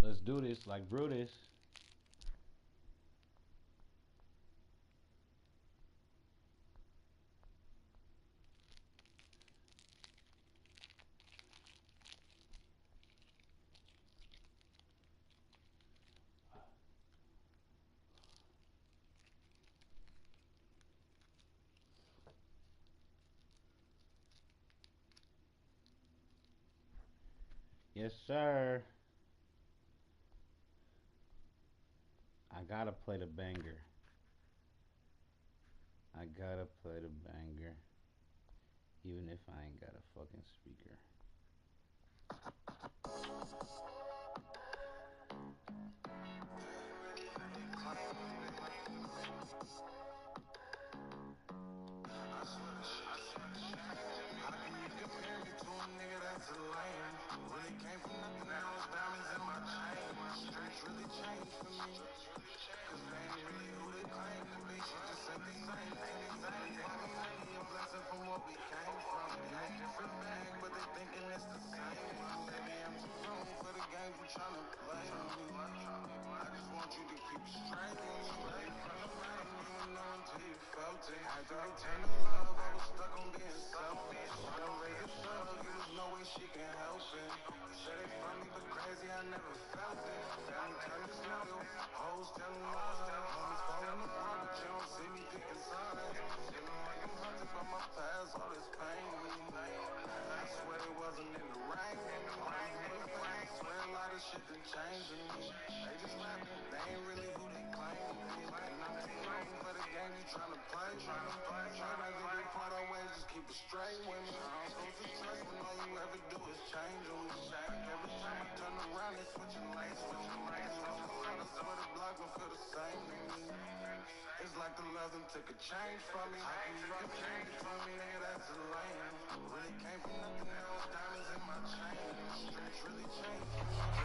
Let's do this like Brutus. Yes, sir. I gotta play the banger. I gotta play the banger. Even if I ain't got a fucking speaker.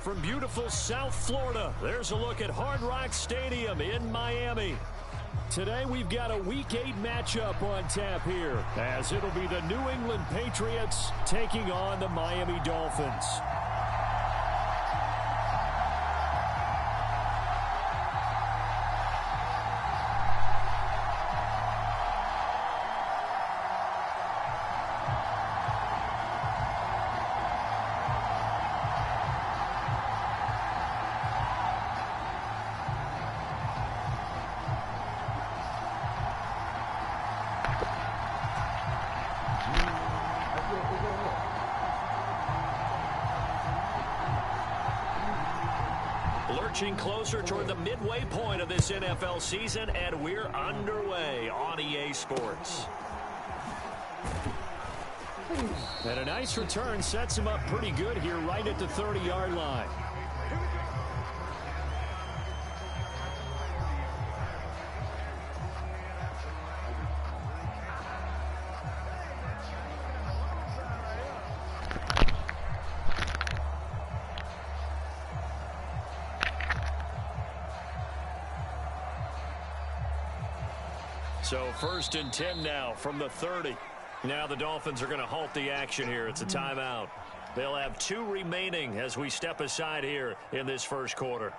From beautiful South Florida, there's a look at Hard Rock Stadium in Miami. Today we've got a Week 8 matchup on tap here, as it'll be the New England Patriots taking on the Miami Dolphins. Closer toward the midway point of this NFL season, and we're underway on EA Sports. And a nice return sets him up pretty good here right at the 30-yard line. So 1st and 10 now from the 30. Now the Dolphins are going to halt the action here. It's a timeout. They'll have 2 remaining as we step aside here in this first quarter.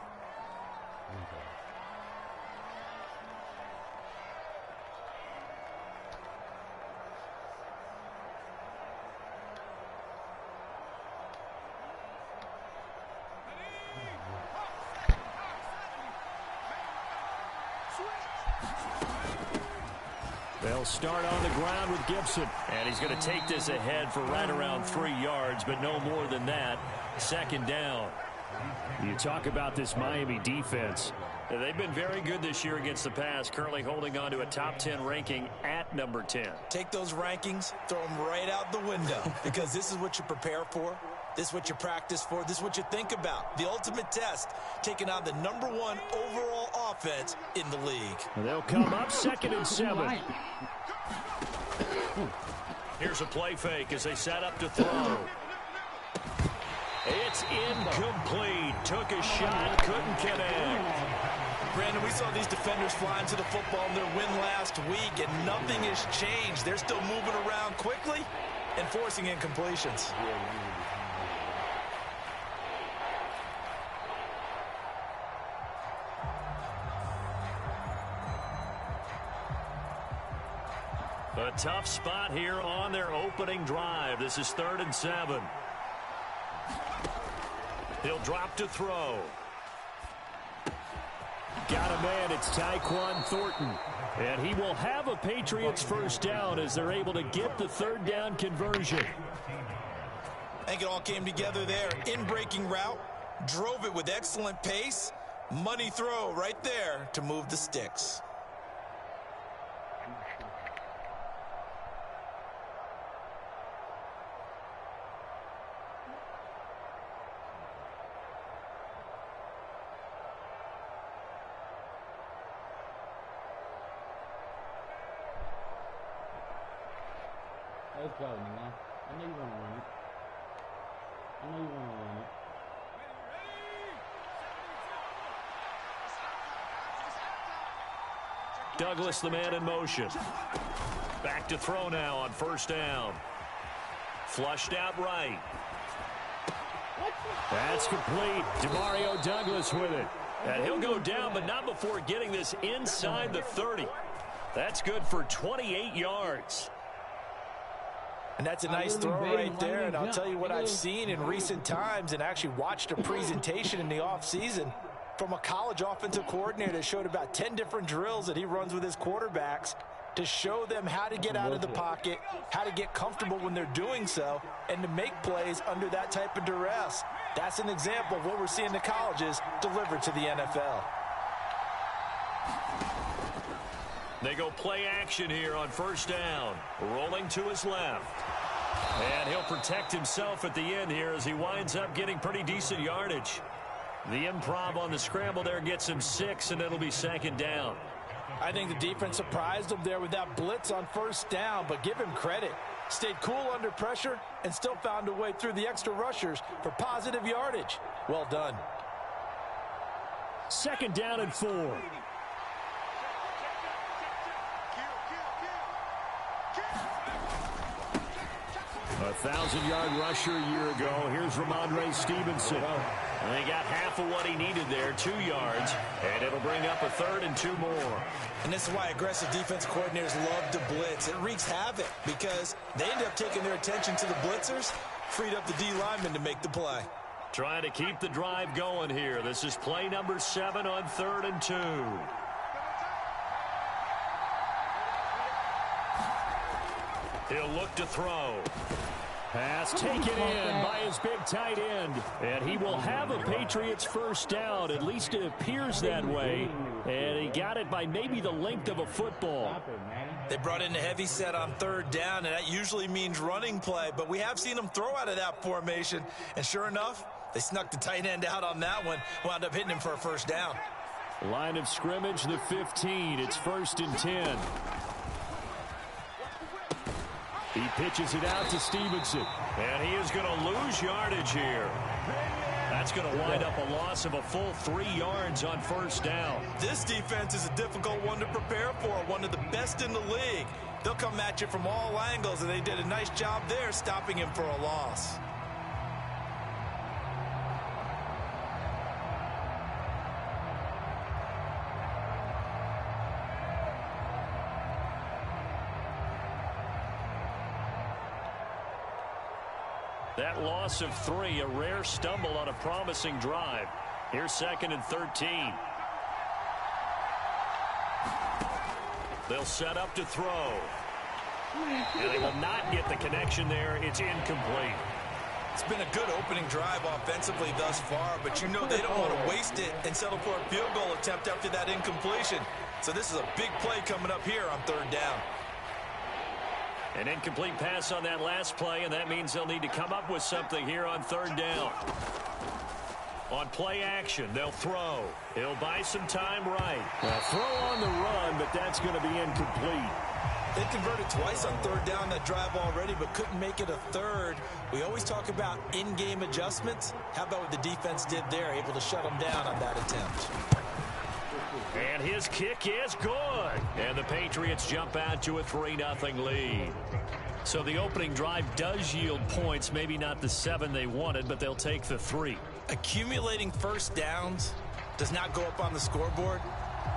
They'll start on the ground with Gibson. And he's going to take this ahead for right around 3 yards, but no more than that. 2nd down. You talk about this Miami defense. They've been very good this year against the pass, currently holding on to a top 10 ranking at number 10. Take those rankings, throw them right out the window, because this is what you prepare for. This is what you practice for. This is what you think about. The ultimate test, taking on the #1 overall offense in the league. They'll come up 2nd and 7. Here's a play fake as they set up to throw. It's incomplete. Took a shot, couldn't connect. Brandon, we saw these defenders fly into the football in their win last week, and nothing has changed. They're still moving around quickly and forcing incompletions. tough spot here on their opening drive. This is 3rd and 7. He'll drop to throw. Got a man. It's Tyquan Thornton. And he will have a Patriots first down as they're able to get the 3rd down conversion. I think it all came together there. In-breaking route. Drove it with excellent pace. Money throw right there to move the sticks. Let's go, man. I know you want to win it. I know you want to win it. Douglas, the man in motion. Back to throw now on 1st down. Flushed out right. That's complete. Demario Douglas with it. And he'll go down, but not before getting this inside the 30. That's good for 28 yards. And that's a nice throw right there. And I'll tell you what I've seen in recent times and actually watched a presentation in the offseason from a college offensive coordinator that showed about 10 different drills that he runs with his quarterbacks to show them how to get out of the pocket, how to get comfortable when they're doing so, and to make plays under that type of duress. That's an example of what we're seeing the colleges deliver to the NFL. They go play action here on 1st down. Rolling to his left. And he'll protect himself at the end here as he winds up getting pretty decent yardage. The improv on the scramble there gets him 6, and it'll be 2nd down. I think the defense surprised him there with that blitz on 1st down, but give him credit. Stayed cool under pressure and still found a way through the extra rushers for positive yardage. Well done. 2nd down and 4. A 1,000-yard rusher a year ago. Here's Ramondre Stevenson. And they got half of what he needed there, 2 yards, and it'll bring up a 3rd and 2 more. And this is why aggressive defense coordinators love to blitz. It wreaks havoc because they end up taking their attention to the blitzers, freed up the D lineman to make the play. Trying to keep the drive going here. This is play number 7 on 3rd and 2. He'll look to throw. Pass taken in by his big tight end. And he will have a Patriots first down. At least it appears that way. And he got it by maybe the length of a football. They brought in a heavy set on 3rd down, and that usually means running play. But we have seen them throw out of that formation. And sure enough, they snuck the tight end out on that one. Wound up hitting him for a first down. Line of scrimmage, the 15. It's 1st and 10. He pitches it out to Stevenson. And he is going to lose yardage here. That's going to wind up a loss of a full 3 yards on 1st down. This defense is a difficult one to prepare for, one of the best in the league. They'll come at you from all angles, and they did a nice job there stopping him for a loss. That loss of 3, a rare stumble on a promising drive. Here's 2nd and 13. They'll set up to throw. And they will not get the connection there. It's incomplete. It's been a good opening drive offensively thus far, but you know they don't want to waste it and settle for a field goal attempt after that incompletion. So this is a big play coming up here on 3rd down. An incomplete pass on that last play, and that means they'll need to come up with something here on 3rd down. On play action, they'll throw. He'll buy some time right. A throw on the run, but that's going to be incomplete. They converted twice on 3rd down that drive already, but couldn't make it a 3rd. We always talk about in-game adjustments. How about what the defense did there, able to shut them down on that attempt? And his kick is good. And the Patriots jump out to a 3-0 lead. So the opening drive does yield points, maybe not the 7 they wanted, but they'll take the 3. Accumulating first downs does not go up on the scoreboard,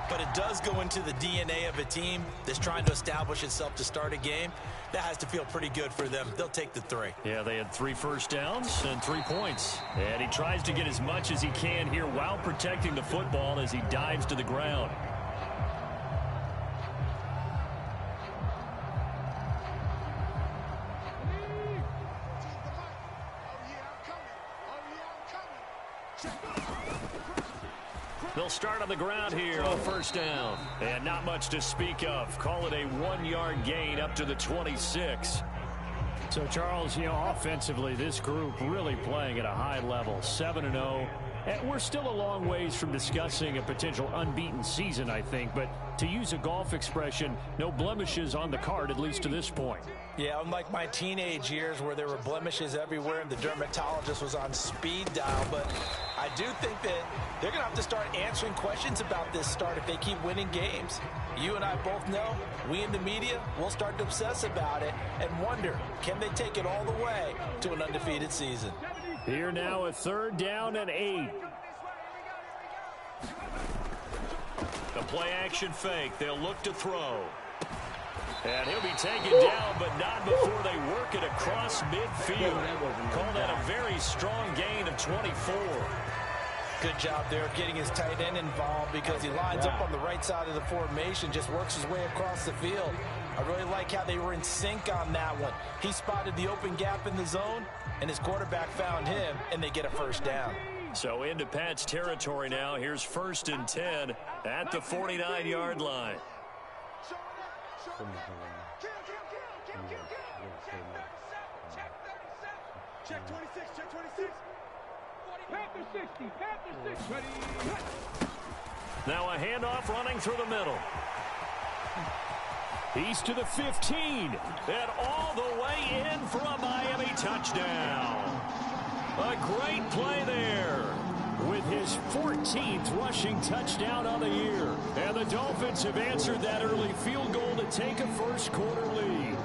but it does go into the DNA of a team that's trying to establish itself to start a game. That has to feel pretty good for them. They'll take the 3. Yeah, they had 3 first downs and 3 points. And he tries to get as much as he can here while protecting the football as he dives to the ground. They'll start on the ground here on first down. And not much to speak of. Call it a 1-yard gain up to the 26. So, Charles, offensively, this group really playing at a high level, 7-0. And we're still a long ways from discussing a potential unbeaten season, I think. But to use a golf expression, no blemishes on the card, at least to this point. Yeah, unlike my teenage years where there were blemishes everywhere and the dermatologist was on speed dial. But I do think that they're going to have to start answering questions about this start if they keep winning games. You and I both know, we in the media, will start to obsess about it and wonder, can they take it all the way to an undefeated season? Here now, a 3rd down and 8. The play action fake. They'll look to throw. And he'll be taken down, but not before they work it across midfield. Call that a very strong gain of 24. Good job there getting his tight end involved because he lines up on the right side of the formation, just works his way across the field. I really like how they were in sync on that one. He spotted the open gap in the zone, and his quarterback found him, and they get a first down. So into Pat's territory now. Here's 1st and 10 at the 49-yard line. Check 26, check 26. Panther 60, Panther 60. Ready. Now a handoff running through the middle. He's to the 15, and all the way in for a Miami touchdown. A great play there with his 14th rushing touchdown on the year. And the Dolphins have answered that early field goal to take a first-quarter lead.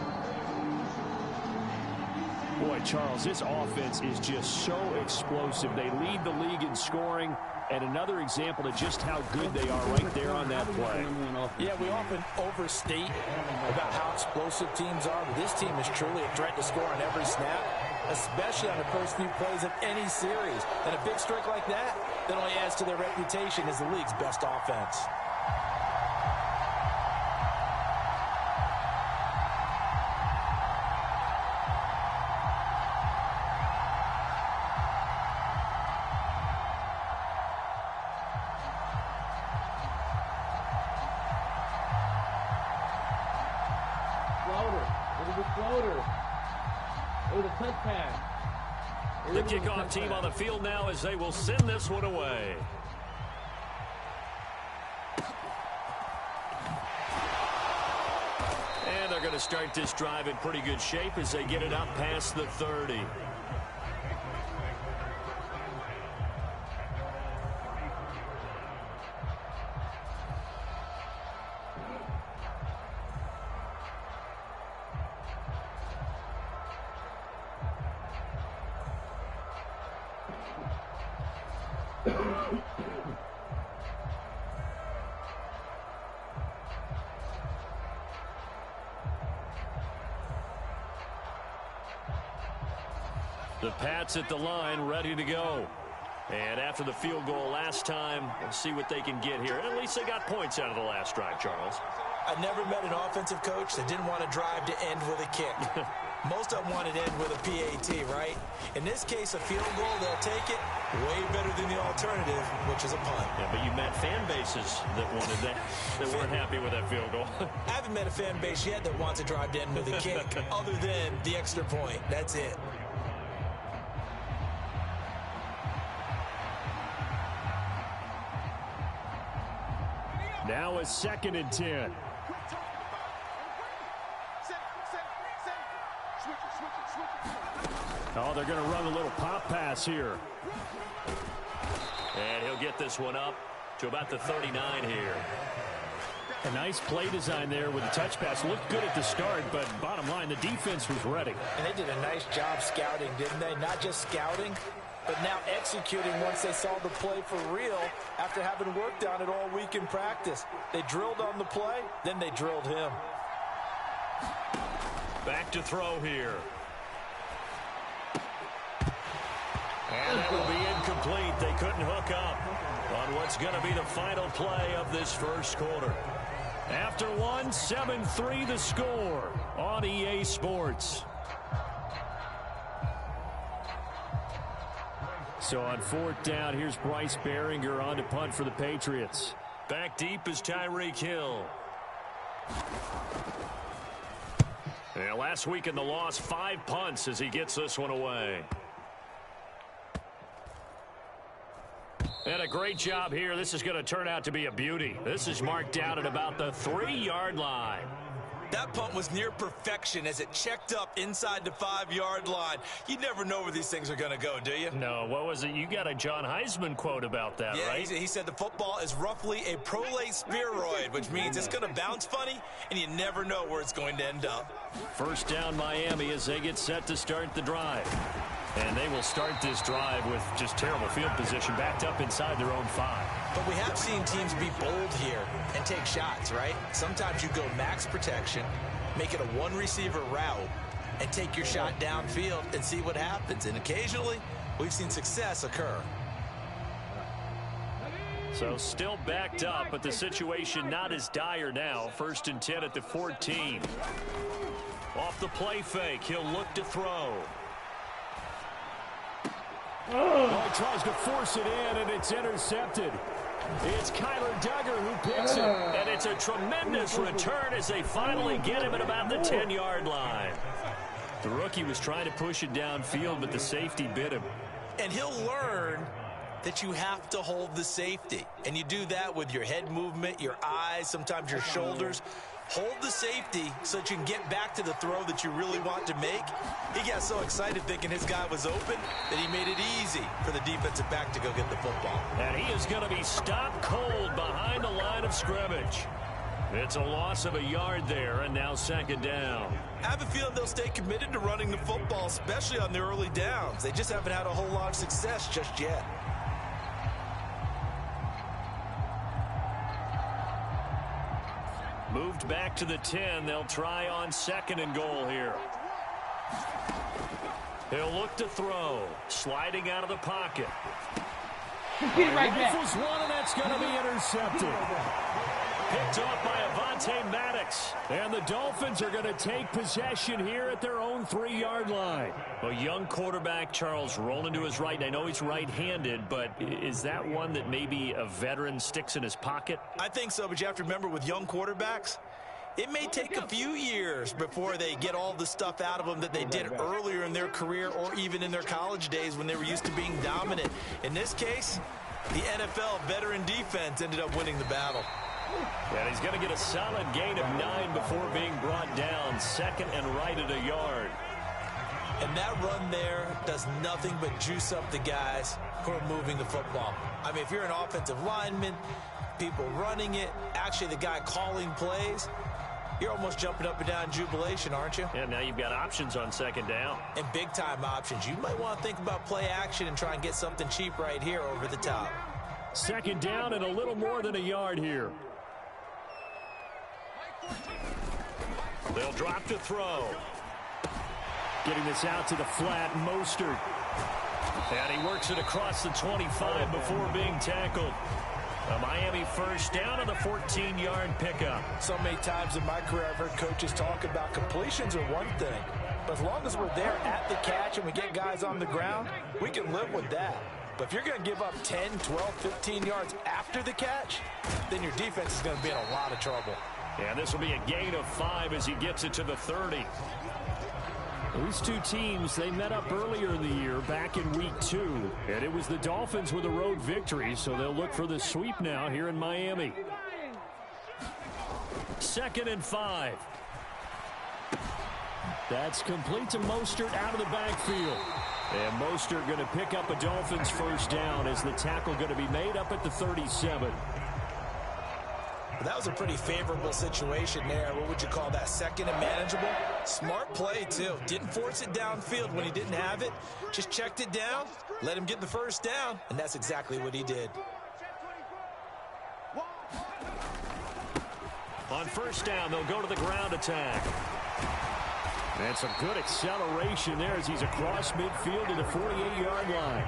Boy, Charles, this offense is just so explosive. They lead the league in scoring, and another example of just how good they are right there on that play. Yeah, we often overstate about how explosive teams are, but this team is truly a threat to score on every snap, especially on the first few plays of any series. And a big streak like that only adds to their reputation as the league's best offense. The kickoff team on the field now as they will send this one away. And they're going to start this drive in pretty good shape as they get it up past the 30. The Pats at the line, ready to go. And after the field goal last time, we'll see what they can get here. And at least they got points out of the last drive, Charles. I never met an offensive coach that didn't want to drive to end with a kick. Most of them wanted to end with a PAT, right? In this case, a field goal, they'll take it. Way better than the alternative, which is a punt. Yeah, but you met fan bases that wanted that, that weren't happy with that field goal. I haven't met a fan base yet that wants to drive to end with a kick, other than the extra point. That's it. Now a 2nd and 10. Oh, they're going to run a little pop pass here. And he'll get this one up to about the 39 here. A nice play design there with the touch pass. Looked good at the start, but bottom line, the defense was ready. And they did a nice job scouting, didn't they? Not just scouting, but now executing once they saw the play for real after having worked on it all week in practice. They drilled on the play, then they drilled him. Back to throw here. And that will be incomplete. They couldn't hook up on what's going to be the final play of this first quarter. After one, 7-3 the score on EA Sports. So on fourth down, here's Bryce Behringer on to punt for the Patriots. Back deep is Tyreek Hill. And last week in the loss, 5 punts as he gets this one away. And a great job here. This is going to turn out to be a beauty. This is marked out at about the 3-yard line. That punt was near perfection as it checked up inside the 5-yard line. You never know where these things are going to go, do you? No, what was it? You got a John Heisman quote about that, yeah, right? He said the football is roughly a prolate spheroid, which means it's going to bounce funny, and you never know where it's going to end up. First down Miami as they get set to start the drive. And they will start this drive with just terrible field position, backed up inside their own 5. But we have seen teams be bold here and take shots, right? Sometimes you go max protection, make it a one-receiver route, and take your shot downfield and see what happens. And occasionally, we've seen success occur. So still backed up, but the situation not as dire now. 1st and 10 at the 14. Off the play fake, he'll look to throw. Well, he tries to force it in, and it's intercepted. It's Kyler Duggar who picks it, and it's a tremendous return as they finally get him at about the 10-yard line. The rookie was trying to push it downfield, but the safety bit him. And he'll learn that you have to hold the safety, and you do that with your head movement, your eyes, sometimes your shoulders. Hold the safety so that you can get back to the throw that you really want to make. He got so excited thinking his guy was open that he made it easy for the defensive back to go get the football. And he is going to be stopped cold behind the line of scrimmage. It's a loss of a yard there, and now 2nd down. I have a feeling they'll stay committed to running the football, especially on the early downs. They just haven't had a whole lot of success just yet. Moved back to the 10. They'll try on 2nd and goal here. He'll look to throw. Sliding out of the pocket. Get it right back. Rifles one, and that's going to be intercepted. Picked off by Avonte Maddox. And the Dolphins are going to take possession here at their own 3-yard line. A young quarterback, Charles, rolling to his right. I know he's right-handed, but is that one that maybe a veteran sticks in his pocket? I think so, but you have to remember with young quarterbacks, it may take a few years before they get all the stuff out of them that they did earlier in their career or even in their college days when they were used to being dominant. In this case, the NFL veteran defense ended up winning the battle. And he's going to get a solid gain of 9 before being brought down. 2nd and right at a yard. And that run there does nothing but juice up the guys who are moving the football. I mean, if you're an offensive lineman, people running it, actually the guy calling plays, you're almost jumping up and down in jubilation, aren't you? Yeah, now you've got options on 2nd down. And big-time options. You might want to think about play action and try and get something cheap right here over the top. 2nd down and a little more than a yard here. They'll drop to throw. Getting this out to the flat, Mostert. And he works it across the 25 before being tackled. A Miami 1st down on the 14-yard pickup. So many times in my career I've heard coaches talk about completions are one thing. But as long as we're there at the catch and we get guys on the ground, we can live with that. But if you're going to give up 10, 12, 15 yards after the catch, then your defense is going to be in a lot of trouble. And this will be a gain of 5 as he gets it to the 30. These two teams, they met up earlier in the year back in week 2. And it was the Dolphins with a road victory, so they'll look for the sweep now here in Miami. 2nd and 5. That's complete to Mostert out of the backfield. And Mostert going to pick up a Dolphins 1st down as the tackle going to be made up at the 37. That was a pretty favorable situation there. What would you call that? Second and manageable? Smart play, too. Didn't force it downfield when he didn't have it. Just checked it down, let him get the first down, and that's exactly what he did. On first down, they'll go to the ground attack. That's a good acceleration there as he's across midfield to the 48-yard line.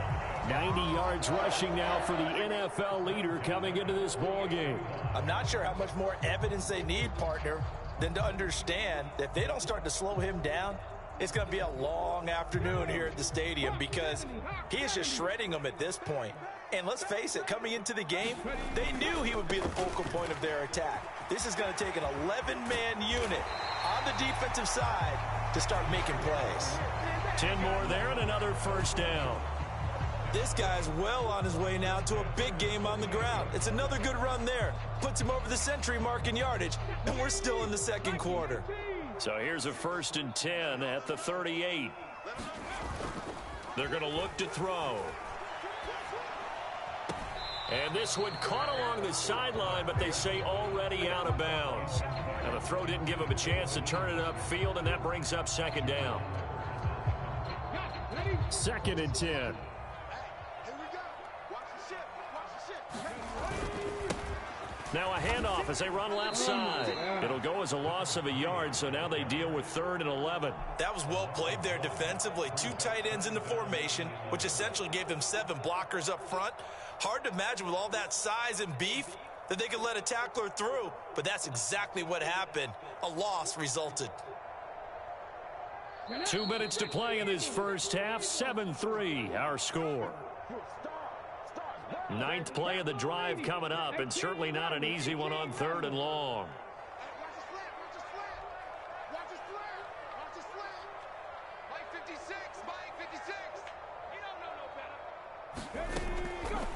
90 yards rushing now for the NFL leader coming into this ball game. I'm not sure how much more evidence they need, partner, than to understand that if they don't start to slow him down, it's going to be a long afternoon here at the stadium because he is just shredding them at this point. And let's face it, coming into the game, they knew he would be the focal point of their attack. This is going to take an 11-man unit on the defensive side to start making plays. 10 more there and another first down. This guy's well on his way now to a big game on the ground. It's another good run there. Puts him over the century mark in yardage, and we're still in the second quarter. So here's a 1st and 10 at the 38. They're going to look to throw. And this one caught along the sideline, but they say already out of bounds. Now the throw didn't give him a chance to turn it upfield, and that brings up 2nd down. 2nd and 10. Now a handoff as they run left side. It'll go as a loss of a yard, so now they deal with 3rd and 11. That was well played there defensively. 2 tight ends in the formation, which essentially gave them 7 blockers up front. Hard to imagine with all that size and beef that they could let a tackler through, but that's exactly what happened. A loss resulted. 2 minutes to play in this first half. 7-3, our score. 9th play of the drive coming up, and certainly not an easy one on 3rd and long.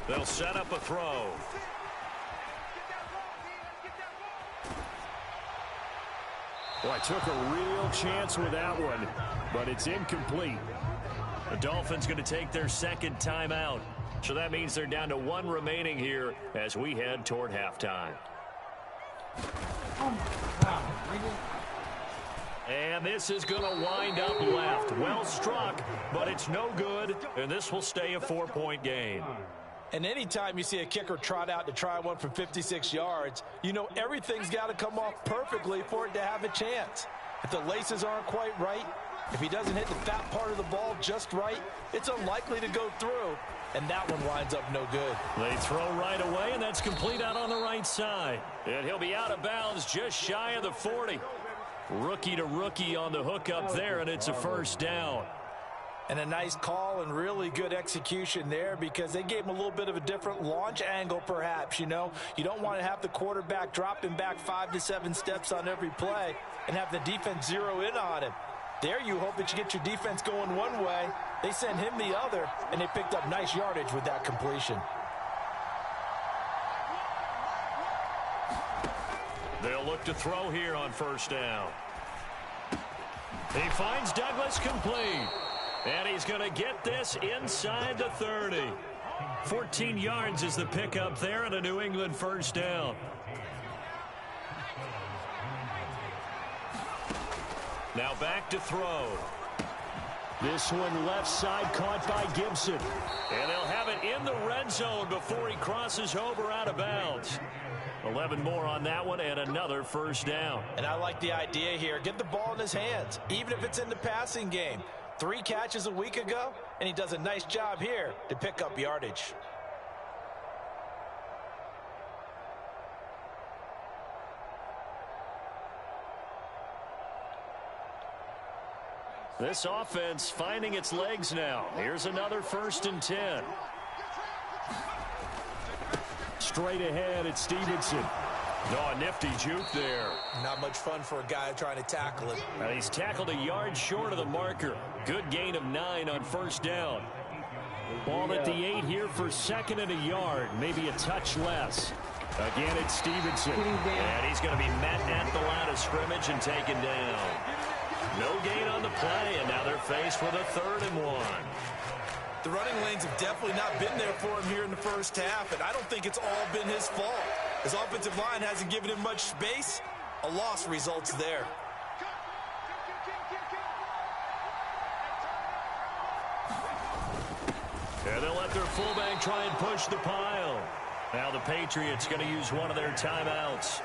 They'll set up a throw. Boy, took a real chance with that one, but it's incomplete. The Dolphins going to take their 2nd timeout. So that means they're down to 1 remaining here as we head toward halftime. And this is going to wind up left. Well struck, but it's no good, and this will stay a 4-point game. And anytime you see a kicker trot out to try one from 56 yards, you know everything's got to come off perfectly for it to have a chance. If the laces aren't quite right, if he doesn't hit the fat part of the ball just right, it's unlikely to go through. And that one winds up no good. They throw right away, and that's complete out on the right side. And he'll be out of bounds just shy of the 40. Rookie to rookie on the hook up there, and it's a 1st down. And a nice call and really good execution there because they gave him a little bit of a different launch angle perhaps, you know. You don't want to have the quarterback dropping back 5 to 7 steps on every play and have the defense zero in on him. There you hope that you get your defense going one way. They send him the other, and they picked up nice yardage with that completion. They'll look to throw here on 1st down. He finds Douglas complete. And he's going to get this inside the 30. 14 yards is the pickup there and a New England 1st down. Now back to throw. This one left side caught by Gibson. And they'll have it in the red zone before he crosses over out of bounds. 11 more on that one and another 1st down. And I like the idea here. Get the ball in his hands, even if it's in the passing game. 3 catches a week ago, and he does a nice job here to pick up yardage. This offense finding its legs now. Here's another 1st and 10. Straight ahead at Stevenson. Oh, a nifty juke there. Not much fun for a guy trying to tackle it. He's tackled a yard short of the marker. Good gain of 9 on 1st down. Ball at the 8 here for 2nd and a yard. Maybe a touch less. Again, it's Stevenson. And he's going to be met at the line of scrimmage and taken down. No gain on the play, and now they're faced with a 3rd and 1. The running lanes have definitely not been there for him here in the first half, and I don't think it's all been his fault. His offensive line hasn't given him much space. A loss results there. And they'll let their fullback try and push the pile. Now the Patriots going to use one of their timeouts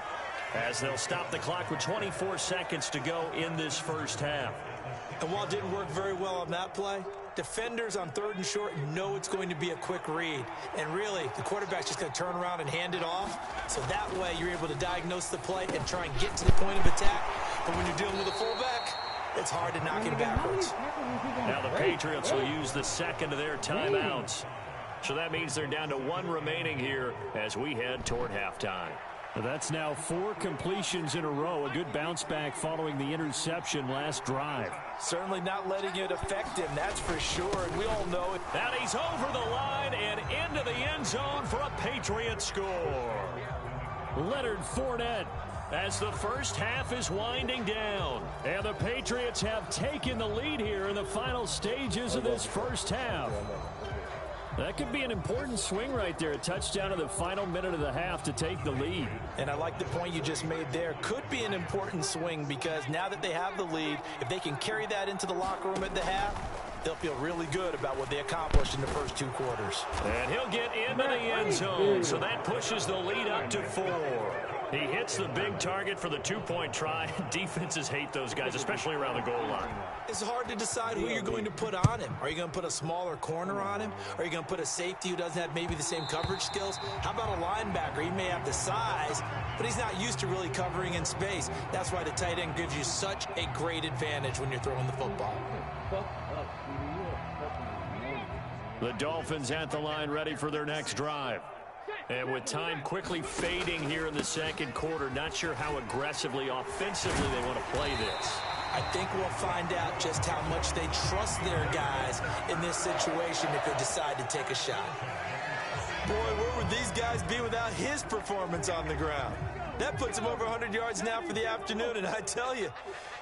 as they'll stop the clock with 24 seconds to go in this first half. And while it didn't work very well on that play, defenders on 3rd and short know it's going to be a quick read. And really, the quarterback's just going to turn around and hand it off. So that way, you're able to diagnose the play and try and get to the point of attack. But when you're dealing with a fullback, it's hard to knock him backwards. Now the Patriots will use the second of their timeouts. So that means they're down to 1 remaining here as we head toward halftime. That's now 4 completions in a row. A good bounce back following the interception last drive. Certainly not letting it affect him, that's for sure. And we all know it. Now he's over the line and into the end zone for a Patriot score. Leonard Fournette as the first half is winding down. And the Patriots have taken the lead here in the final stages of this first half. That could be an important swing right there. A touchdown in the final minute of the half to take the lead. And I like the point you just made there. Could be an important swing because now that they have the lead, if they can carry that into the locker room at the half, they'll feel really good about what they accomplished in the first 2 quarters. And he'll get into the end zone, so that pushes the lead up to 4. He hits the big target for the 2-point try. Defenses hate those guys, especially around the goal line. It's hard to decide who you're going to put on him. Are you going to put a smaller corner on him? Are you going to put a safety who doesn't have maybe the same coverage skills? How about a linebacker? He may have the size, but he's not used to really covering in space. That's why the tight end gives you such a great advantage when you're throwing the football. The Dolphins at the line ready for their next drive. And with time quickly fading here in the second quarter, not sure how aggressively, offensively they want to play this. I think we'll find out just how much they trust their guys in this situation if they decide to take a shot. Boy, where would these guys be without his performance on the ground? That puts him over 100 yards now for the afternoon, and I tell you,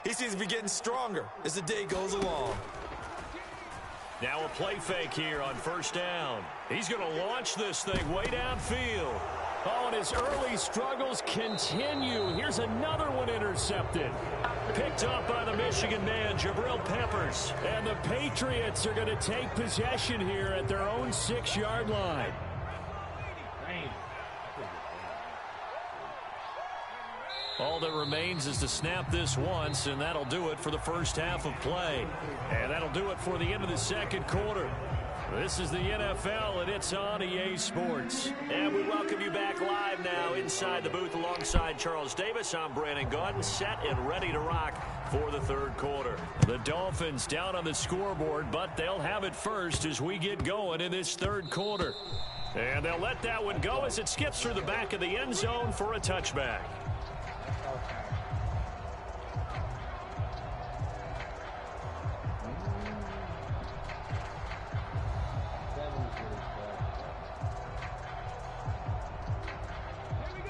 he seems to be getting stronger as the day goes along. Now a play fake here on first down. He's going to launch this thing way downfield. Oh, and his early struggles continue. Here's another one intercepted. Picked up by the Michigan man, Jabril Peppers. And the Patriots are going to take possession here at their own 6-yard line. All that remains is to snap this once, and that'll do it for the first half of play. And that'll do it for the end of the second quarter. This is the NFL, and it's on EA Sports. And we welcome you back live now inside the booth alongside Charles Davis. I'm Brandon Gaudin, set and ready to rock for the third quarter. The Dolphins down on the scoreboard, but they'll have it first as we get going in this third quarter. And they'll let that one go as it skips through the back of the end zone for a touchback.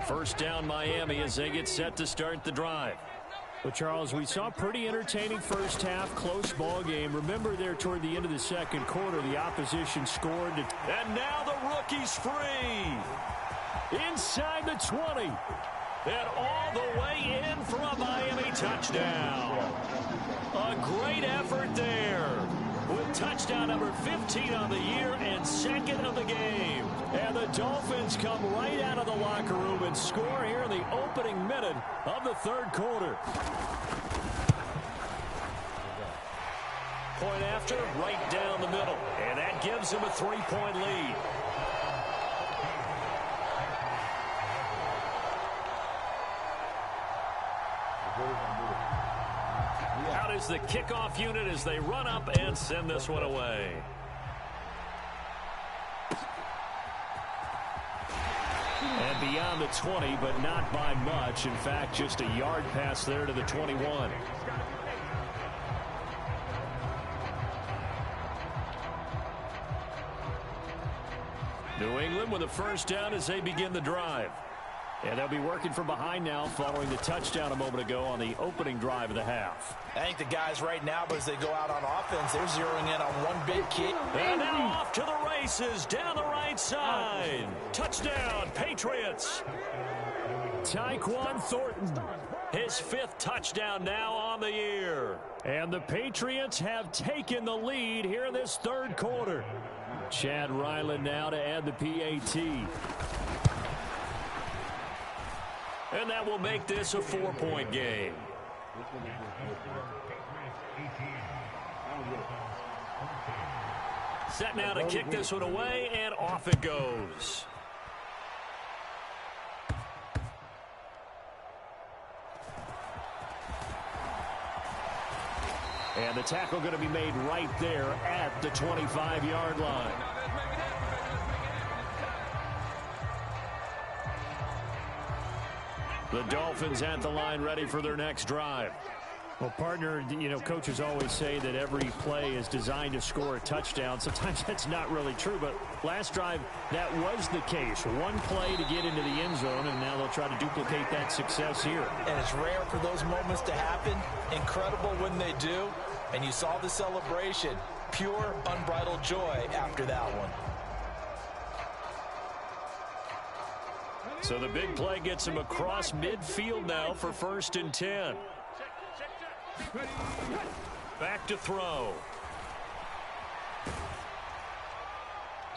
First down Miami as they get set to start the drive. Well, Charles, we saw a pretty entertaining first half, close ball game. Remember there toward the end of the second quarter, the opposition scored. And now the rookie's free. Inside the 20. And all the way in for a Miami touchdown. A great effort there. With touchdown number 15 on the year and second of the game. And the Dolphins come right out of the locker room and score here in the opening minute of the third quarter. Point after, right down the middle. And that gives them a 3-point lead. Out is the kickoff unit as they run up and send this one away. And beyond the 20, but not by much. In fact, just a yard pass there to the 21. New England with a first down as they begin the drive. And they'll be working from behind now following the touchdown a moment ago on the opening drive of the half. I think the guys right now, as they go out on offense, they're zeroing in on one big key. And now off to the races down the right side. Touchdown, Patriots. Tyquan Thornton, his 5th touchdown now on the year. And the Patriots have taken the lead here in this 3rd quarter. Chad Ryland now to add the PAT. And that will make this a 4-point game. Set now to kick this one away, and off it goes. And the tackle going to be made right there at the 25-yard line. The Dolphins at the line ready for their next drive. Well, partner, you know, coaches always say that every play is designed to score a touchdown. Sometimes that's not really true, but last drive, that was the case. One play to get into the end zone, and now they'll try to duplicate that success here. And it's rare for those moments to happen. Incredible when they do. And you saw the celebration. Pure, unbridled joy after that one. So the big play gets him across midfield now for 1st and 10. Back to throw.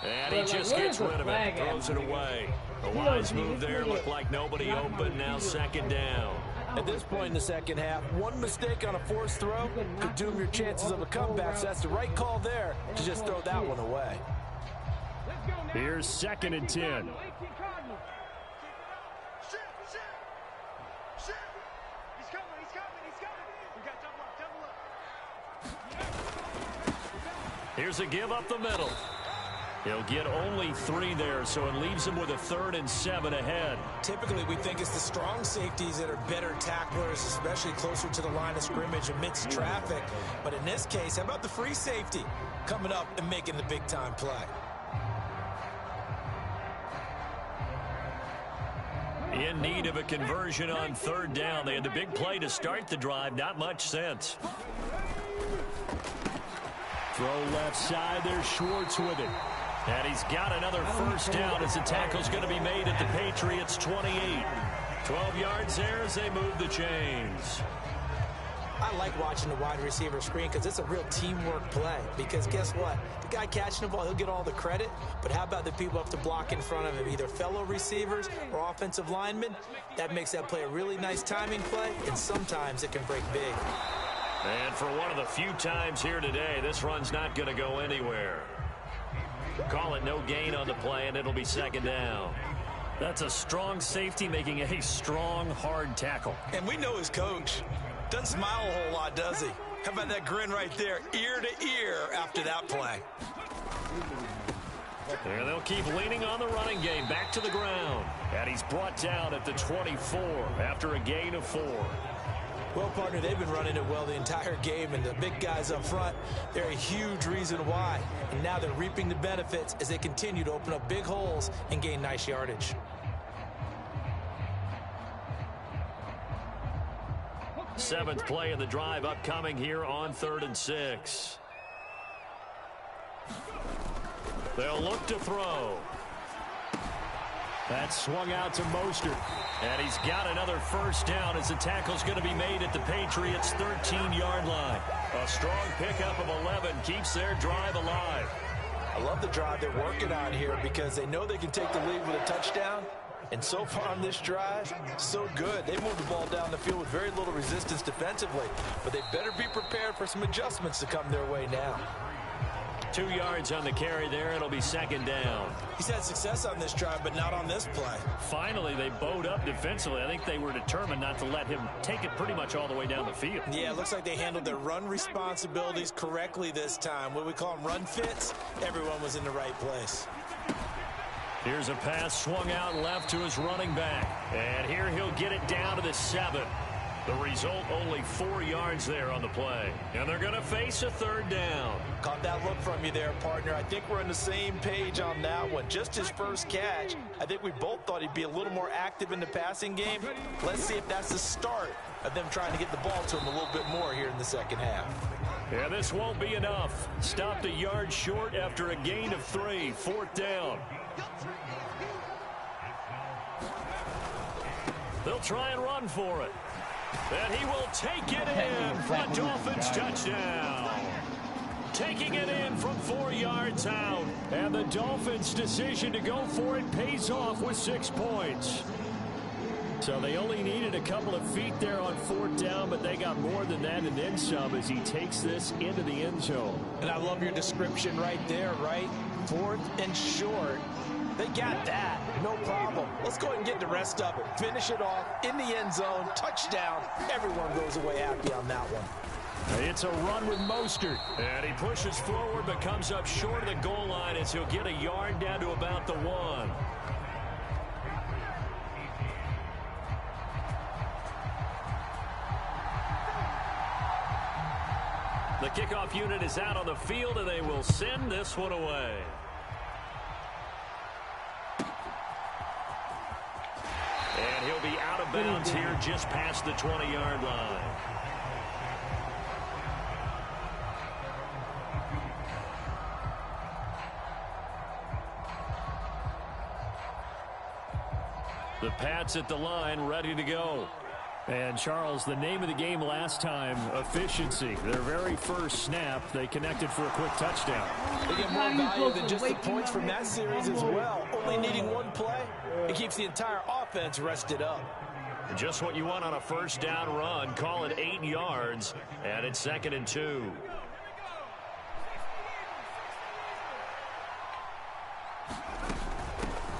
And he just gets rid of it, throws it away. A wise move there, looked like nobody open, now 2nd down. At this point in the second half, one mistake on a forced throw could doom your chances of a comeback, so that's the right call there to just throw that one away. Here's 2nd and 10. Here's a give up the middle. He'll get only 3 there, so it leaves him with a 3rd and 7 ahead. Typically, we think it's the strong safeties that are better tacklers, especially closer to the line of scrimmage amidst traffic. But in this case, how about the free safety coming up and making the big-time play? In need of a conversion on 3rd down. They had the big play to start the drive. Not much sense. Throw left side. There's Schwartz with it. And he's got another 1st down as the tackle's going to be made at the Patriots' 28. 12 yards there as they move the chains. I like watching the wide receiver screen because it's a real teamwork play. Because guess what? The guy catching the ball, he'll get all the credit. But how about the people have to block in front of him, either fellow receivers or offensive linemen? That makes that play a really nice timing play, and sometimes it can break big. And for one of the few times here today, this run's not going to go anywhere. Call it no gain on the play, and it'll be 2nd down. That's a strong safety making a strong, hard tackle. And we know his coach. Doesn't smile a whole lot, does he? How about that grin right there, ear to ear after that play? There they'll keep leaning on the running game. Back to the ground. And he's brought down at the 24 after a gain of 4. Well, partner, they've been running it well the entire game, and the big guys up front, they're a huge reason why. And now they're reaping the benefits as they continue to open up big holes and gain nice yardage. Seventh play of the drive upcoming here on 3rd and 6. They'll look to throw. That swung out to Mostert. And he's got another 1st down as the tackle's going to be made at the Patriots' 13-yard line. A strong pickup of 11 keeps their drive alive. I love the drive they're working on here because they know they can take the lead with a touchdown. And so far on this drive, so good. They moved the ball down the field with very little resistance defensively. But they better be prepared for some adjustments to come their way now. 2 yards on the carry there. It'll be 2nd down. He's had success on this drive, but not on this play. Finally, they bowed up defensively. I think they were determined not to let him take it pretty much all the way down the field. Yeah, it looks like they handled their run responsibilities correctly this time. What we call them run fits, everyone was in the right place. Here's a pass swung out left to his running back. And here he'll get it down to the 7. The result, only 4 yards there on the play. And they're going to face a 3rd down. Caught that look from you there, partner. I think we're on the same page on that one. Just his first catch, I think we both thought he'd be a little more active in the passing game. Let's see if that's the start of them trying to get the ball to him a little bit more here in the second half. Yeah, this won't be enough. Stopped a yard short after a gain of 3. 4th down. They'll try and run for it. And he will take it in for a Dolphins touchdown. Taking it in from 4 yards out. And the Dolphins' decision to go for it pays off with 6 points. So they only needed a couple of feet there on 4th down, but they got more than that and then some as he takes this into the end zone. And I love your description right there, right? 4th and short. They got that. No problem. Let's go ahead and get the rest of it. Finish it off in the end zone. Touchdown. Everyone goes away happy on that one. It's a run with Mostert. And he pushes forward but comes up short of the goal line as he'll get a yard down to about the 1. The kickoff unit is out on the field, and they will send this one away. And he'll be out of bounds here just past the 20-yard line. The Pats at the line, ready to go. And, Charles, the name of the game last time, efficiency. Their very first snap, they connected for a quick touchdown. They get more value than just the points from that series as well. Only needing one play, it keeps the entire offense rested up. Just what you want on a first down run. Call it 8 yards, and it's 2nd and 2.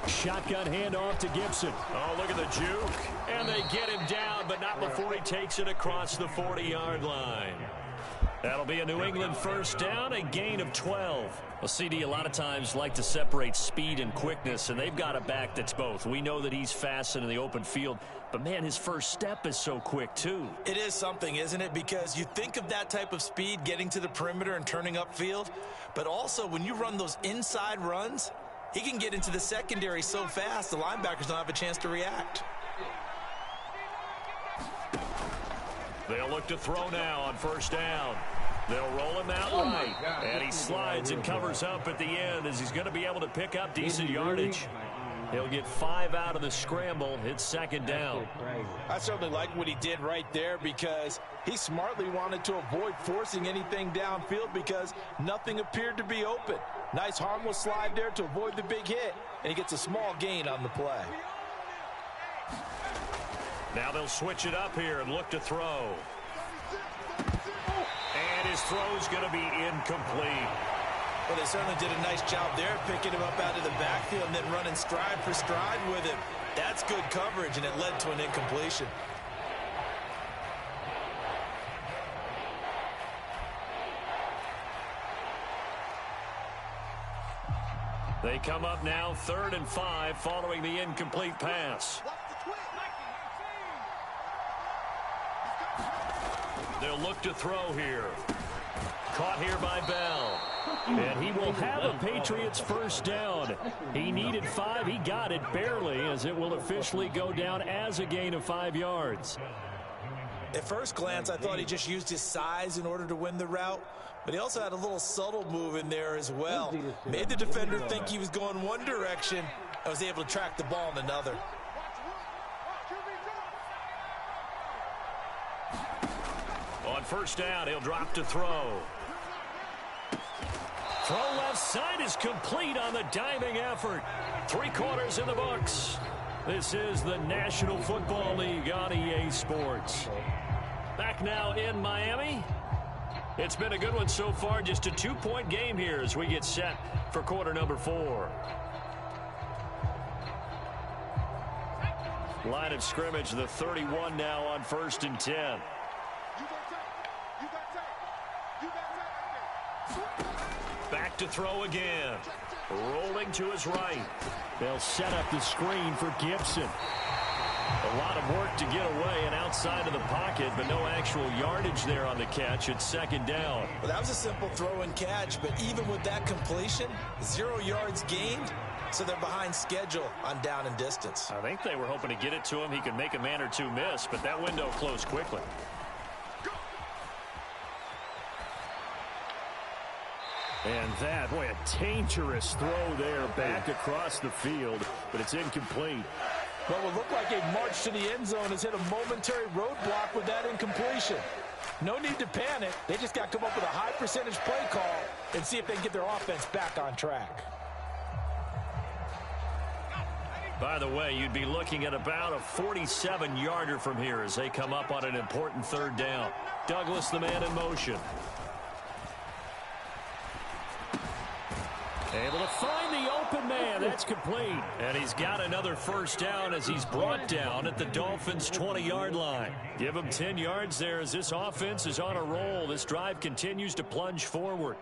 Shotgun handoff to Gibson. Oh, look at the juke. And they get him down, but not before he takes it across the 40-yard line. That'll be a New England first down, a gain of 12. Well, CD, a lot of times like to separate speed and quickness, and they've got a back that's both. We know that he's fast in the open field, but, man, his first step is so quick, too. It is something, isn't it? Because you think of that type of speed getting to the perimeter and turning upfield, but also when you run those inside runs, he can get into the secondary so fast the linebackers don't have a chance to react. They'll look to throw now on first down. They'll roll him out right. And he slides and covers up at the end as he's going to be able to pick up decent yardage. He'll get 5 out of the scramble. It's 2nd down. I certainly like what he did right there because he smartly wanted to avoid forcing anything downfield because nothing appeared to be open. Nice harmless slide there to avoid the big hit, and he gets a small gain on the play. Now they'll switch it up here and look to throw. And his throw's going to be incomplete. Well, they certainly did a nice job there, picking him up out of the backfield and then running stride for stride with him. That's good coverage, and it led to an incompletion. They come up now 3rd and 5 following the incomplete pass. They'll look to throw here. Caught here by Bell. And he will have a Patriots first down. He needed 5. He got it barely as it will officially go down as a gain of 5 yards. At first glance, I thought he just used his size in order to win the route, but he also had a little subtle move in there as well. Made the defender think he was going one direction and was able to track the ball in another. On first down, he'll drop to throw. Throw left side is complete on the diving effort. 3 quarters in the books. This is the National Football League on EA Sports. Back now in Miami. It's been a good one so far. Just a 2-point game here as we get set for quarter number 4. Line of scrimmage, the 31 now on 1st and 10. Back to throw again. Rolling to his right. They'll set up the screen for Gibson. A lot of work to get away and outside of the pocket, but no actual yardage there on the catch. It's second down. Well, that was a simple throw and catch, but even with that completion, 0 yards gained, so they're behind schedule on down and distance. I think they were hoping to get it to him. He could make a man or two miss, but that window closed quickly. And that, boy, a dangerous throw there back across the field, but it's incomplete. What would look like a march to the end zone has hit a momentary roadblock with that incompletion. No need to panic. They just got to come up with a high percentage play call and see if they can get their offense back on track. By the way, you'd be looking at about a 47-yarder from here as they come up on an important third down. Douglas, the man in motion. Able to find the open man. That's complete. And he's got another first down as he's brought down at the Dolphins' 20-yard line. Give him 10 yards there as this offense is on a roll. This drive continues to plunge forward.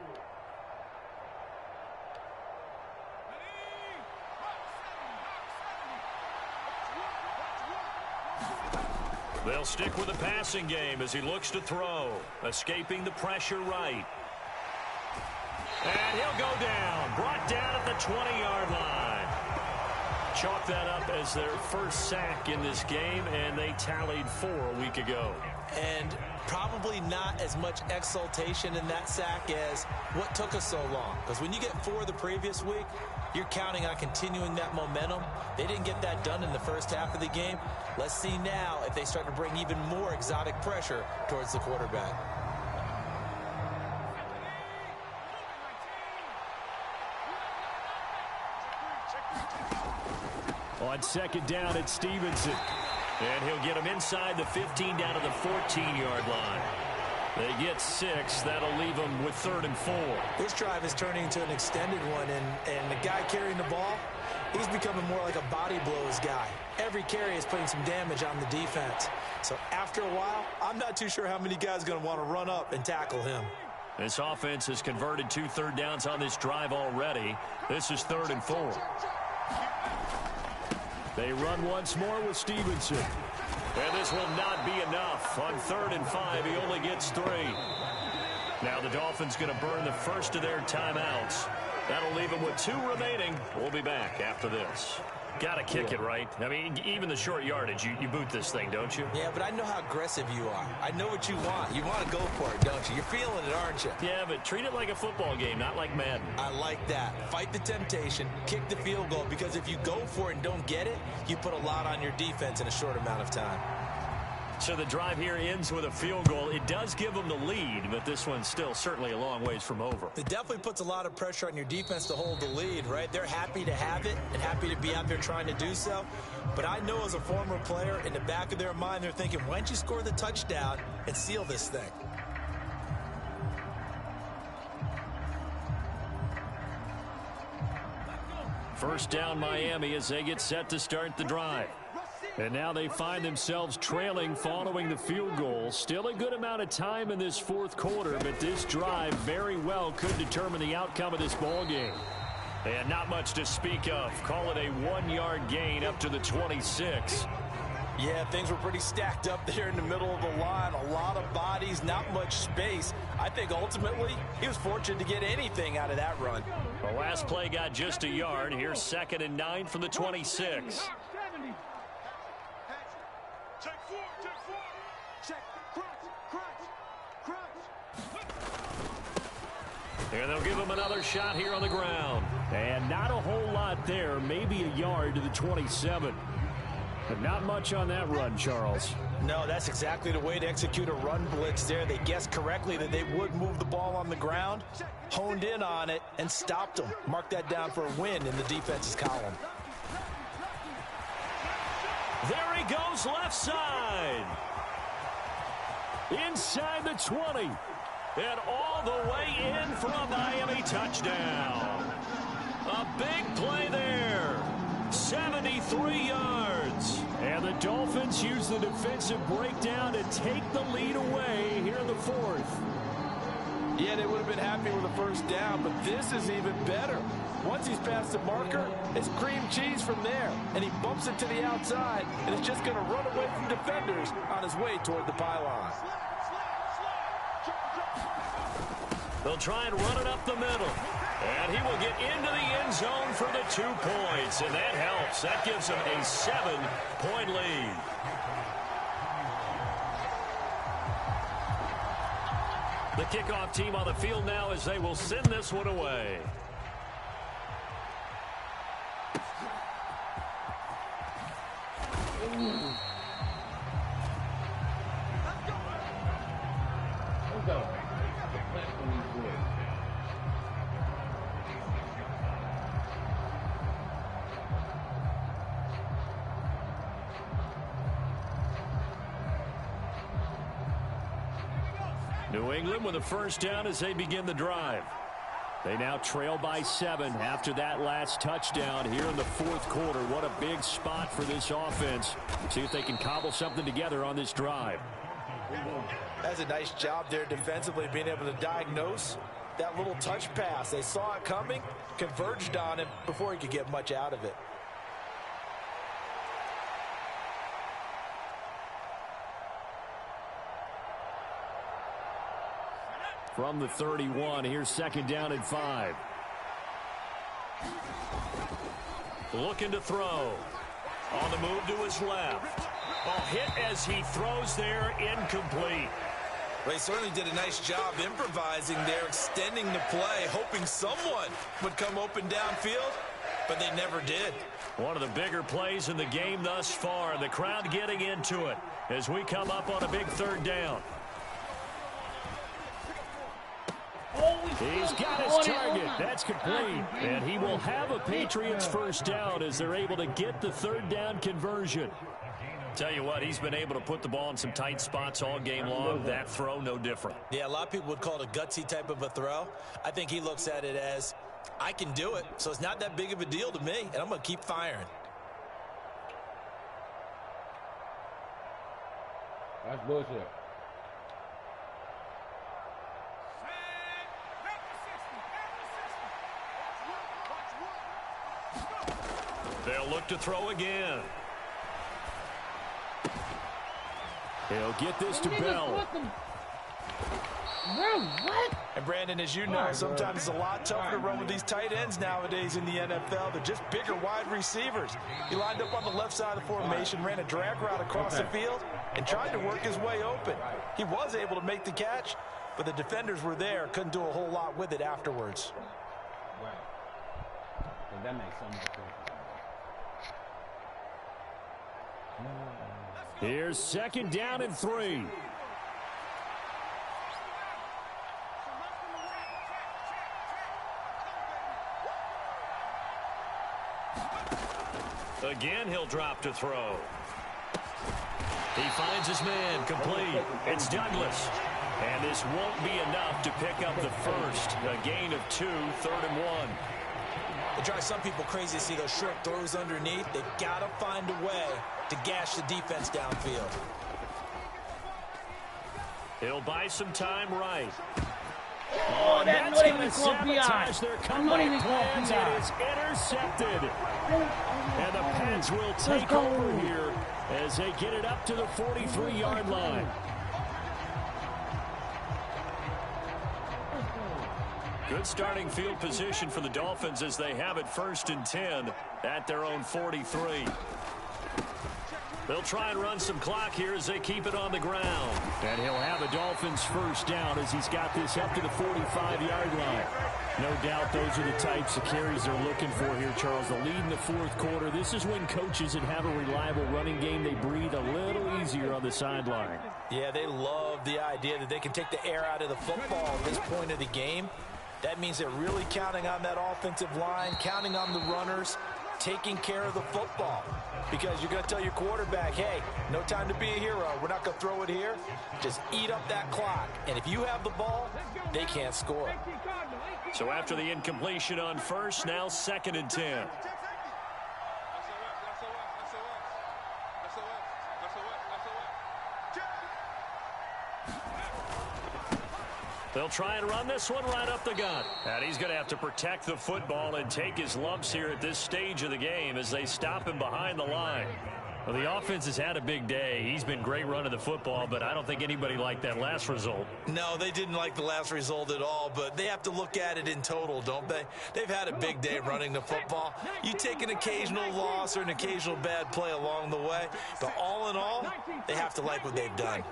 They'll stick with the passing game as he looks to throw. Escaping the pressure right. And he'll go down. Brought down at the 20-yard line. Chalk that up as their first sack in this game, and they tallied 4 a week ago. And probably not as much exultation in that sack as what took us so long. Because when you get 4 the previous week, you're counting on continuing that momentum. They didn't get that done in the first half of the game. Let's see now if they start to bring even more exotic pressure towards the quarterback. On second down, it's Stevenson. And he'll get him inside the 15 down to the 14-yard line. They get 6. That'll leave them with 3rd and 4. This drive is turning into an extended one, and the guy carrying the ball, he's becoming more like a body blows guy. Every carry is putting some damage on the defense. So after a while, I'm not too sure how many guys are going to want to run up and tackle him. This offense has converted 2 third downs on this drive already. This is 3rd and 4. They run once more with Stevenson. And this will not be enough. On 3rd and 5, he only gets 3. Now the Dolphins going to burn the first of their timeouts. That'll leave them with 2 remaining. We'll be back after this. Got to kick it, right? I mean, even the short yardage, you boot this thing, don't you? Yeah, but I know how aggressive you are. I know what you want. You want to go for it, don't you? You're feeling it, aren't you? Yeah, but treat it like a football game, not like Madden. I like that. Fight the temptation, kick the field goal, because if you go for it and don't get it, you put a lot on your defense in a short amount of time. So the drive here ends with a field goal. It does give them the lead, but this one's still certainly a long ways from over. It definitely puts a lot of pressure on your defense to hold the lead, right? They're happy to have it and happy to be out there trying to do so. But I know as a former player, in the back of their mind, they're thinking, why don't you score the touchdown and seal this thing? First down Miami as they get set to start the drive. And now they find themselves trailing following the field goal. Still a good amount of time in this 4th quarter, but this drive very well could determine the outcome of this ball game. And not much to speak of. Call it a 1-yard gain up to the 26. Yeah, things were pretty stacked up there in the middle of the line. A lot of bodies, not much space. I think ultimately he was fortunate to get anything out of that run. The last play got just a yard. Here's 2nd and 9 from the 26. And they'll give him another shot here on the ground. And not a whole lot there. Maybe a yard to the 27. But not much on that run, Charles. No, that's exactly the way to execute a run blitz there. They guessed correctly that they would move the ball on the ground, honed in on it, and stopped them. Mark that down for a win in the defense's column. There he goes left side. Inside the 20. And all the way in for a Miami touchdown. A big play there. 73 yards. And the Dolphins use the defensive breakdown to take the lead away here in the 4th. Yeah, they would have been happy with a first down, but this is even better. Once he's past the marker, it's cream cheese from there, and he bumps it to the outside, and it's just going to run away from defenders on his way toward the pylon. They'll try and run it up the middle. And he will get into the end zone for the 2 points, and that helps. That gives him a 7-point lead. The kickoff team on the field now as they will send this one away. Let's go. New England with a first down as they begin the drive. They now trail by 7 after that last touchdown here in the fourth quarter. What a big spot for this offense. See if they can cobble something together on this drive. That's a nice job there defensively, being able to diagnose that little touch pass. They saw it coming, converged on him before he could get much out of it. From the 31, here's second down and 5. Looking to throw. On the move to his left. Ball hit as he throws there, incomplete. Well, he certainly did a nice job improvising there, extending the play, hoping someone would come open downfield, but they never did. One of the bigger plays in the game thus far, and the crowd getting into it as we come up on a big third down. He's got his target. That's complete. And he will have a Patriots first down as they're able to get the third down conversion. Tell you what, he's been able to put the ball in some tight spots all game long. That throw, no different. Yeah, a lot of people would call it a gutsy type of a throw. I think he looks at it as, I can do it, so it's not that big of a deal to me, and I'm going to keep firing. That's bullshit. They'll look to throw again. He'll get this to Bell. And Brandon, as you know, sometimes it's a lot tougher to run with these tight ends nowadays in the NFL. They're just bigger wide receivers. He lined up on the left side of the formation, ran a drag route across the field, and tried to work his way open. He was able to make the catch, but the defenders were there, couldn't do a whole lot with it afterwards. Right. So that makes so much sense. Here's second down and 3. Again, he'll drop to throw. He finds his man, complete. It's Douglas. And this won't be enough to pick up the first. A gain of 2, 3rd and 1. It drives some people crazy to see those short throws underneath. They've got to find a way to gash the defense downfield. He'll buy some time right. Oh, that's going not even to called sabotage PI. their Not comeback even called plans. PI. It is intercepted. And the Pats will take over here as they get it up to the 43-yard line. Good starting field position for the Dolphins as they have it 1st and 10 at their own 43. They'll try and run some clock here as they keep it on the ground. And he'll have a Dolphins first down as he's got this up to the 45-yard line. No doubt those are the types of carries they're looking for here, Charles. The lead in the fourth quarter. This is when coaches that have a reliable running game, they breathe a little easier on the sideline. Yeah, they love the idea that they can take the air out of the football at this point of the game. That means they're really counting on that offensive line, counting on the runners, taking care of the football. Because you're going to tell your quarterback, hey, no time to be a hero. We're not going to throw it here. Just eat up that clock. And if you have the ball, they can't score. So after the incompletion on first, now 2nd and 10. They'll try and run this one right up the gut. And he's going to have to protect the football and take his lumps here at this stage of the game as they stop him behind the line. Well, the offense has had a big day. He's been great running the football, but I don't think anybody liked that last result. No, they didn't like the last result at all, but they have to look at it in total, don't they? They've had a big day running the football. You take an occasional loss or an occasional bad play along the way, but all in all, they have to like what they've done.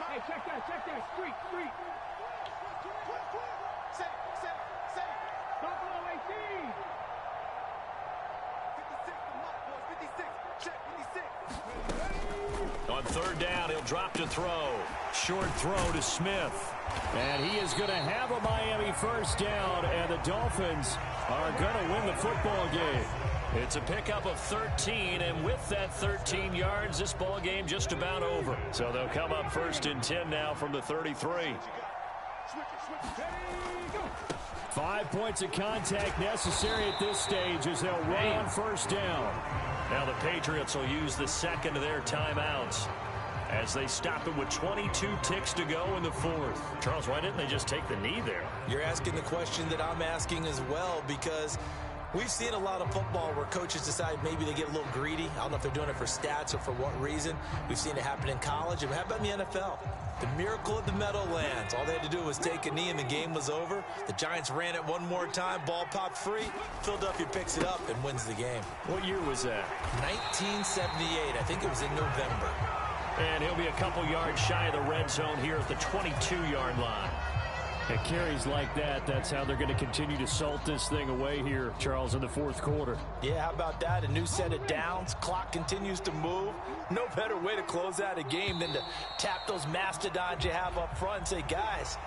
Hey, check that, street. Buffalo 18. 56, On third down, he'll drop to throw. Short throw to Smith. And he is going to have a Miami first down, and the Dolphins are going to win the football game. It's a pickup of 13, and with that 13 yards, this ball game just about over. So they'll come up first and 10 now from the 33. 5 points of contact necessary at this stage as they'll run on first down. Now the Patriots will use the second of their timeouts as they stop it with 22 ticks to go in the fourth. Charles, why didn't they just take the knee there? You're asking the question that I'm asking as well, because we've seen a lot of football where coaches decide maybe they get a little greedy. I don't know if they're doing it for stats or for what reason. We've seen it happen in college. And how about in the NFL? The miracle of the Meadowlands. All they had to do was take a knee and the game was over. The Giants ran it one more time. Ball popped free. Philadelphia picks it up and wins the game. What year was that? 1978. I think it was in November. And he'll be a couple yards shy of the red zone here at the 22-yard line. At carries like that, that's how they're going to continue to salt this thing away here, Charles, in the fourth quarter. Yeah, how about that? A new set of downs. Clock continues to move. No better way to close out a game than to tap those mastodons you have up front and say, guys,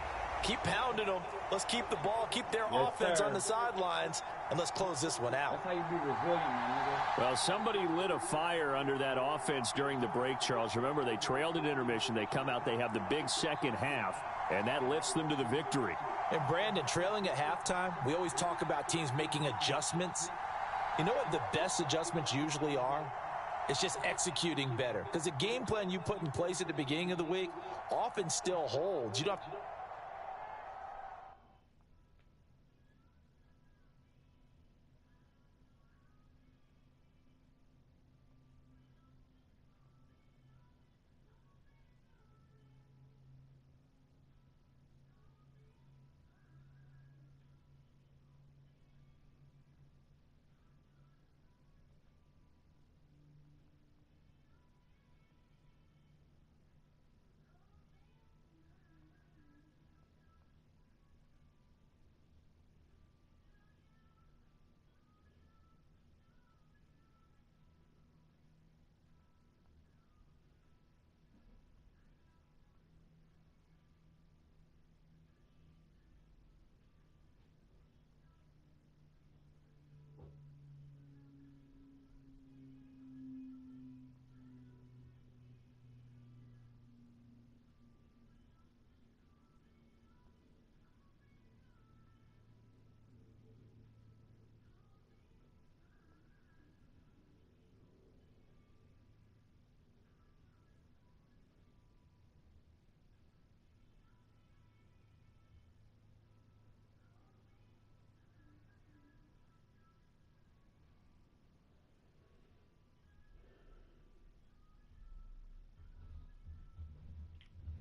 keep pounding them. Let's keep the ball, keep their offense on the sidelines, and let's close this one out. That's how you be resilient, man, nigga. Well, somebody lit a fire under that offense during the break, Charles. Remember, they trailed at intermission. They come out, they have the big second half, and that lifts them to the victory. And Brandon, trailing at halftime, we always talk about teams making adjustments. You know what the best adjustments usually are? It's just executing better. Because the game plan you put in place at the beginning of the week often still holds. You don't have to...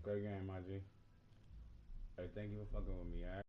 Great game, my G. Hey, thank you for fucking with me, alright?